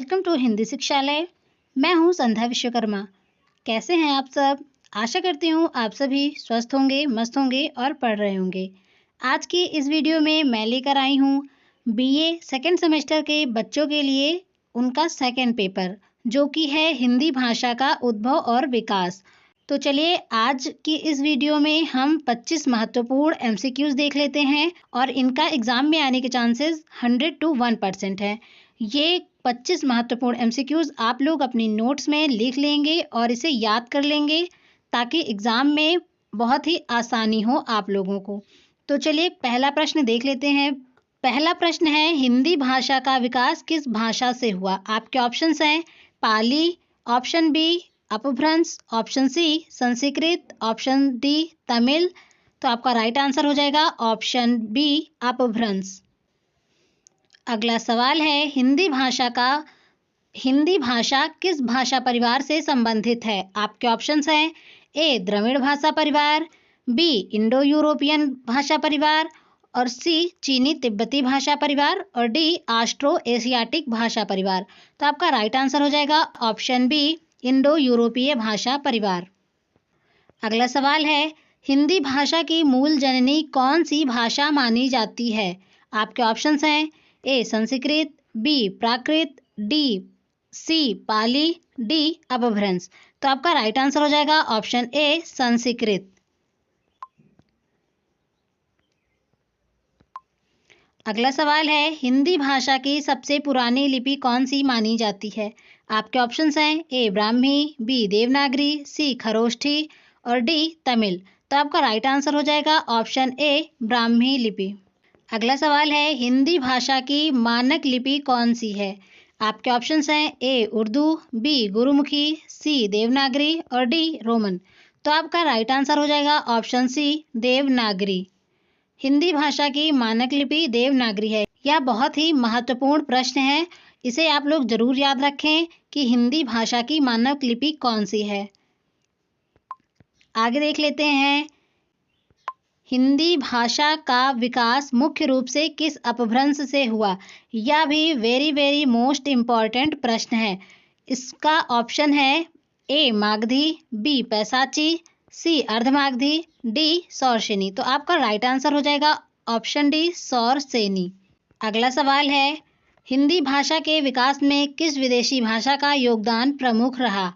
Welcome to Hindi शिक्षालय। मैं हूं संध्या विश्वकर्मा। कैसे हैं आप सब? आशा करती हूं आप सभी स्वस्थ होंगे, मस्त होंगे और पढ़ रहे होंगे। आज की इस वीडियो में मैं लेकर आई हूं बीए सेकेंड सेमेस्टर के बच्चों के लिए उनका सेकेंड पेपर, जो कि है हिंदी भाषा का उद्भव और विकास। तो चलिए आज की इस वीडियो में हम 25 महत्वपूर्ण एमसीक्यूज देख लेते हैं और इनका एग्जाम में आने के चांसेस 100 to 1% है। ये 25 महत्वपूर्ण एमसीक्यूज आप लोग अपनी नोट्स में लिख लेंगे और इसे याद कर लेंगे ताकि एग्जाम में बहुत ही आसानी हो आप लोगों को। तो चलिए पहला प्रश्न देख लेते हैं। पहला प्रश्न है, हिंदी भाषा का विकास किस भाषा से हुआ? आपके ऑप्शंस हैं Pali, option B Apabhramsha, option C Sanskrit, option D Tamil. तो आपका राइट आंसर हो जाएगा ऑप्शन बी अपभ्रंश। अगला सवाल है, हिंदी भाषा किस भाषा परिवार से संबंधित है? आपके ऑप्शंस हैं ए द्रविड़ भाषा परिवार, बी इंडो यूरोपियन भाषा परिवार और सी चीनी तिब्बती भाषा परिवार और डी ऑस्ट्रो एशियाटिक भाषा परिवार। तो आपका राइट आंसर हो जाएगा ऑप्शन बी इंडो यूरोपीय भाषा परिवार। अगला सवाल है, हिंदी भाषा की मूल जननी कौन सी भाषा मानी जाती है? आपके ऑप्शंस हैं ए संस्कृत, बी प्राकृत, डी सी पाली, डी अपभ्रंश। तो आपका राइट आंसर हो जाएगा ऑप्शन ए संस्कृत। अगला सवाल है, हिंदी भाषा की सबसे पुरानी लिपि कौन सी मानी जाती है? आपके ऑप्शंस हैं ए ब्राह्मी, बी देवनागरी, सी खरोष्ठी और डी तमिल। तो आपका राइट आंसर हो जाएगा ऑप्शन ए ब्राह्मी लिपि। अगला सवाल है, हिंदी भाषा की मानक लिपि कौन सी है? आपके ऑप्शंस हैं ए उर्दू, बी गुरुमुखी, सी देवनागरी और डी रोमन। तो आपका राइट आंसर हो जाएगा ऑप्शन सी देवनागरी। हिंदी भाषा की मानक लिपि देवनागरी है। यह बहुत ही महत्वपूर्ण प्रश्न है, इसे आप लोग जरूर याद रखें कि हिंदी भाषा की मानक लिपि कौन सी है। आगे देख लेते हैं, हिंदी भाषा का विकास मुख्य रूप से किस अपभ्रंश से हुआ? यह भी वेरी मोस्ट इम्पॉर्टेंट प्रश्न है। इसका ऑप्शन है ए मागधी, बी पैसाची, सी अर्धमागधी, डी सौरसेनी। तो आपका राइट आंसर हो जाएगा ऑप्शन डी सौरसेनी। अगला सवाल है, हिंदी भाषा के विकास में किस विदेशी भाषा का योगदान प्रमुख रहा?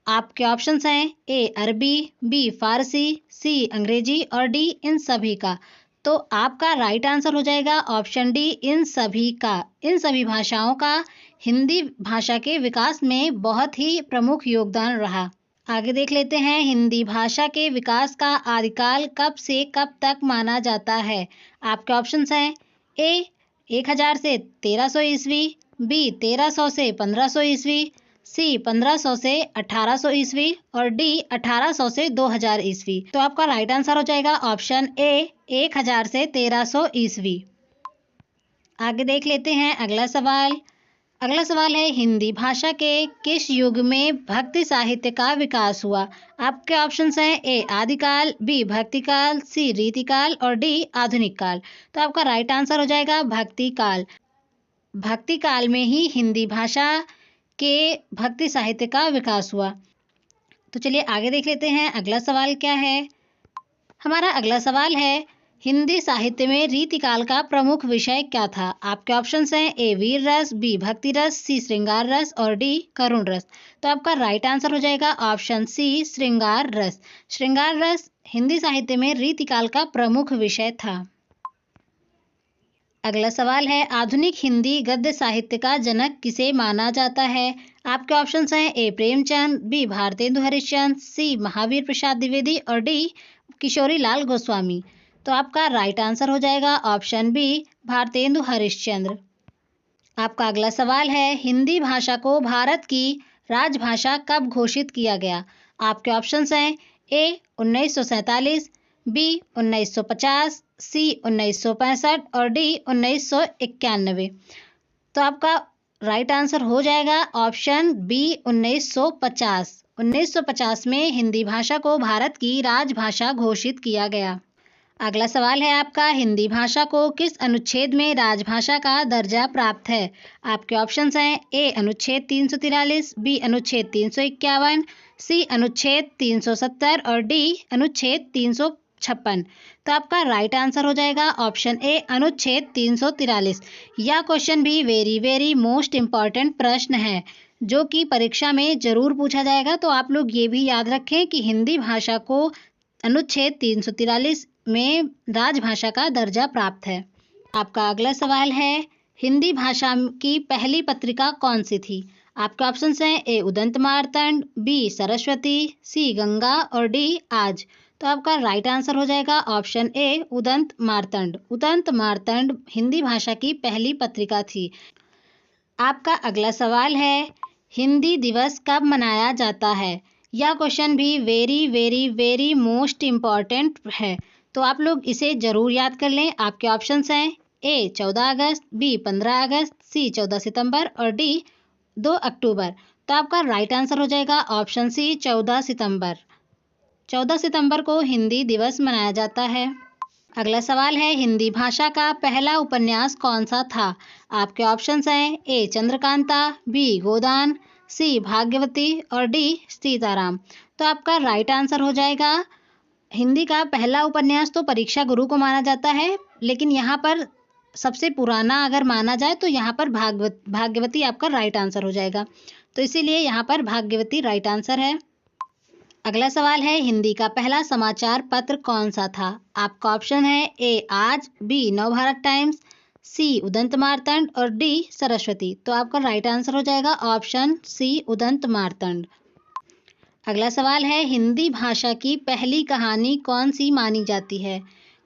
आपके ऑप्शंस हैं ए अरबी, बी फारसी, सी अंग्रेजी और डी इन सभी का। तो आपका राइट आंसर हो जाएगा ऑप्शन डी इन सभी का। इन सभी भाषाओं का हिंदी भाषा के विकास में बहुत ही प्रमुख योगदान रहा। आगे देख लेते हैं, हिंदी भाषा के विकास का आदिकाल कब से कब तक माना जाता है? आपके ऑप्शंस हैं ए 1000 से 1300 ईस्वी, बी 1300 से 1500 ईस्वी, सी 1500 से 1800 ईस्वी और डी 1800 से 2000 ईस्वी। तो आपका राइट आंसर हो जाएगा ऑप्शन ए 1000 से 1300 ईस्वी। आगे देख लेते हैं अगला सवाल है, हिंदी भाषा के किस युग में भक्ति साहित्य का विकास हुआ? आपके ऑप्शंस हैं ए आदिकाल, बी भक्तिकाल, सी रीतिकाल और डी आधुनिक काल। तो आपका राइट आंसर हो जाएगा भक्तिकाल। भक्तिकाल में ही हिंदी भाषा के भक्ति साहित्य का विकास हुआ। तो चलिए आगे देख लेते हैं अगला सवाल क्या है। हमारा अगला सवाल है, हिंदी साहित्य में रीतिकाल का प्रमुख विषय क्या था? आपके ऑप्शंस हैं ए वीर रस, बी भक्ति रस, सी श्रृंगार रस और डी करुण रस। तो आपका राइट आंसर हो जाएगा ऑप्शन सी श्रृंगार रस। श्रृंगार रस हिंदी साहित्य में रीतिकाल का प्रमुख विषय था। अगला सवाल है, आधुनिक हिंदी गद्य साहित्य का जनक किसे माना जाता है? आपके ऑप्शंस हैं ए प्रेमचंद, बी भारतेंदु हरिश्चंद्र, सी महावीर प्रसाद द्विवेदी और डी किशोरी लाल गोस्वामी। तो आपका राइट आंसर हो जाएगा ऑप्शन बी भारतेंदु हरिश्चंद्र। आपका अगला सवाल है, हिंदी भाषा को भारत की राजभाषा कब घोषित किया गया? आपके ऑप्शंस हैं ए 1947, बी 1950, सी 1965 और डी 1991। तो आपका राइट आंसर हो जाएगा ऑप्शन बी 1950। 1950 में हिंदी भाषा को भारत की राजभाषा घोषित किया गया। अगला सवाल है आपका, हिंदी भाषा को किस अनुच्छेद में राजभाषा का दर्जा प्राप्त है? आपके ऑप्शंस हैं ए अनुच्छेद 343, बी अनुच्छेद 351, सी अनुच्छेद 370 और डी अनुच्छेद 356। तो आपका राइट आंसर हो जाएगा ऑप्शन ए अनुच्छेद 343। यह क्वेश्चन भी वेरी मोस्ट इम्पॉर्टेंट प्रश्न है जो कि परीक्षा में जरूर पूछा जाएगा। तो आप लोग ये भी याद रखें कि हिंदी भाषा को अनुच्छेद 343 में राजभाषा का दर्जा प्राप्त है। आपका अगला सवाल है, हिंदी भाषा की पहली पत्रिका कौन सी थी? आपके ऑप्शंस हैं ए उदंत मार्तंड, बी सरस्वती, सी गंगा और डी आज। तो आपका राइट आंसर हो जाएगा ऑप्शन ए उदंत मार्तंड। उदंत मार्तंड हिंदी भाषा की पहली पत्रिका थी। आपका अगला सवाल है, हिंदी दिवस कब मनाया जाता है? यह क्वेश्चन भी वेरी मोस्ट इम्पॉर्टेंट है, तो आप लोग इसे ज़रूर याद कर लें। आपके ऑप्शंस हैं ए 14 अगस्त, बी 15 अगस्त, सी 14 सितंबर और डी 2 अक्टूबर। तो आपका राइट आंसर हो जाएगा ऑप्शन सी 14 सितंबर। 14 सितंबर को हिंदी दिवस मनाया जाता है। अगला सवाल है, हिंदी भाषा का पहला उपन्यास कौन सा था? आपके ऑप्शंस हैं ए चंद्रकांता, बी गोदान, सी भाग्यवती और डी सीताराम। तो आपका राइट आंसर हो जाएगा, हिंदी का पहला उपन्यास तो परीक्षा गुरु को माना जाता है, लेकिन यहाँ पर सबसे पुराना अगर माना जाए तो यहाँ पर भाग्यवती आपका राइट आंसर हो जाएगा। तो इसीलिए यहाँ पर भाग्यवती राइट आंसर है। अगला सवाल है, हिंदी का पहला समाचार पत्र कौन सा था? आपका ऑप्शन है ए आज, बी नवभारत टाइम्स, सी उदंत मार्तंड और डी सरस्वती। तो आपका राइट आंसर हो जाएगा ऑप्शन सी उदंत मार्तंड। अगला सवाल है, हिंदी भाषा की पहली कहानी कौन सी मानी जाती है?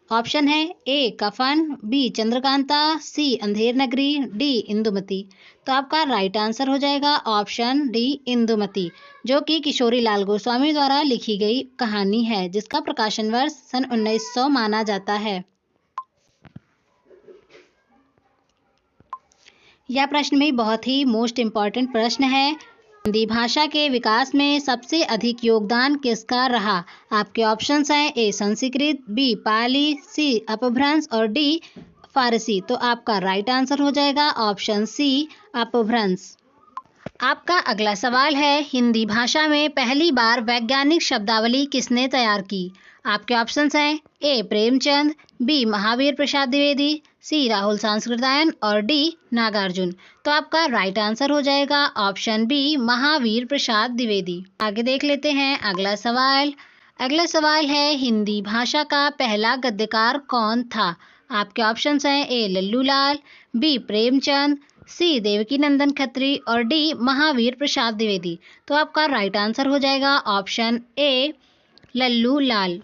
ऑप्शन है ए कफन, बी चंद्रकांता, सी अंधेर नगरी, डी इंदुमती। तो आपका राइट आंसर हो जाएगा ऑप्शन डी इंदुमती, जो कि किशोरी लाल गोस्वामी द्वारा लिखी गई कहानी है जिसका प्रकाशन वर्ष सन 1900 माना जाता है। यह प्रश्न भी बहुत ही मोस्ट इम्पॉर्टेंट प्रश्न है। हिंदी भाषा के विकास में सबसे अधिक योगदान किसका रहा? आपके ऑप्शंस हैं ए संस्कृत, बी पाली, सी अपभ्रंश और डी फारसी। तो आपका राइट आंसर हो जाएगा ऑप्शन सी अपभ्रंश। आपका अगला सवाल है, हिंदी भाषा में पहली बार वैज्ञानिक शब्दावली किसने तैयार की? आपके ऑप्शंस हैं ए प्रेमचंद, बी महावीर प्रसाद द्विवेदी, सी राहुल सांस्कृतायन और डी नागार्जुन। तो आपका राइट आंसर हो जाएगा ऑप्शन बी महावीर प्रसाद द्विवेदी। आगे देख लेते हैं अगला सवाल। अगला सवाल है, हिंदी भाषा का पहला गद्यकार कौन था? आपके ऑप्शंस हैं ए लल्लूलाल, बी प्रेमचंद, सी देवकीनंदन खत्री और डी महावीर प्रसाद द्विवेदी। तो आपका राइट आंसर हो जाएगा ऑप्शन ए लल्लूलाल।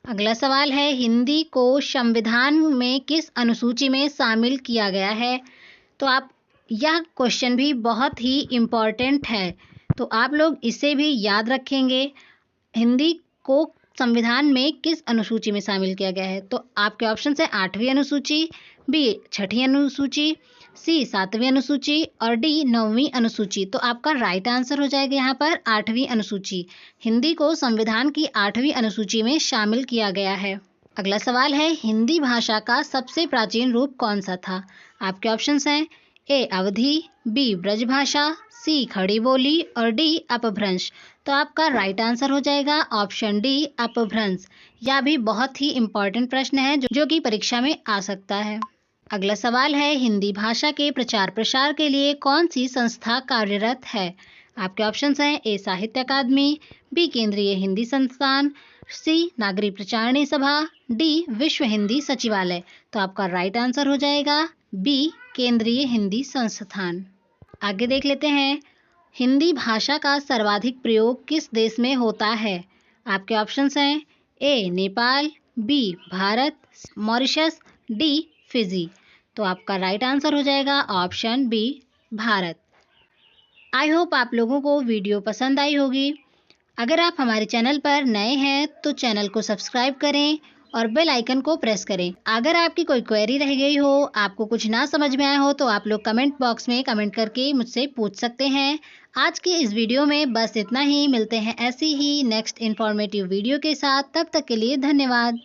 अगला सवाल है, हिंदी को संविधान में किस अनुसूची में शामिल किया गया है? तो आप यह क्वेश्चन भी बहुत ही इम्पॉर्टेंट है, तो आप लोग इसे भी याद रखेंगे। हिंदी को संविधान में किस अनुसूची में शामिल किया गया है? तो आपके ऑप्शन है 8वीं अनुसूची, बी 6ठी अनुसूची, सी 7वीं अनुसूची और डी 9वीं अनुसूची। तो आपका राइट आंसर हो जाएगा यहाँ पर 8वीं अनुसूची। हिंदी को संविधान की 8वीं अनुसूची में शामिल किया गया है। अगला सवाल है, हिंदी भाषा का सबसे प्राचीन रूप कौन सा था? आपके ऑप्शंस हैं ए अवधी, बी ब्रजभाषा, सी खड़ी बोली और डी अपभ्रंश। तो आपका राइट आंसर हो जाएगा ऑप्शन डी अपभ्रंश। यह भी बहुत ही इम्पॉर्टेंट प्रश्न है जो कि परीक्षा में आ सकता है। अगला सवाल है, हिंदी भाषा के प्रचार प्रसार के लिए कौन सी संस्था कार्यरत है? आपके ऑप्शंस हैं ए साहित्य अकादमी, बी केंद्रीय हिंदी संस्थान, सी नागरिक प्रचारणी सभा, डी विश्व हिंदी सचिवालय। तो आपका राइट आंसर हो जाएगा बी केंद्रीय हिंदी संस्थान। आगे देख लेते हैं, हिंदी भाषा का सर्वाधिक प्रयोग किस देश में होता है? आपके ऑप्शंस हैं A Nepal, B Bharat, Mauritius, D Fiji. तो आपका राइट आंसर हो जाएगा option B Bharat. I hope आप लोगों को वीडियो पसंद आई होगी। अगर आप हमारे चैनल पर नए हैं तो चैनल को सब्सक्राइब करें और बेल आइकन को प्रेस करें। अगर आपकी कोई क्वेरी रह गई हो, आपको कुछ ना समझ में आया हो तो आप लोग कमेंट बॉक्स में कमेंट करके मुझसे पूछ सकते हैं। आज की इस वीडियो में बस इतना ही। मिलते हैं ऐसी ही नेक्स्ट इन्फॉर्मेटिव वीडियो के साथ। तब तक के लिए धन्यवाद।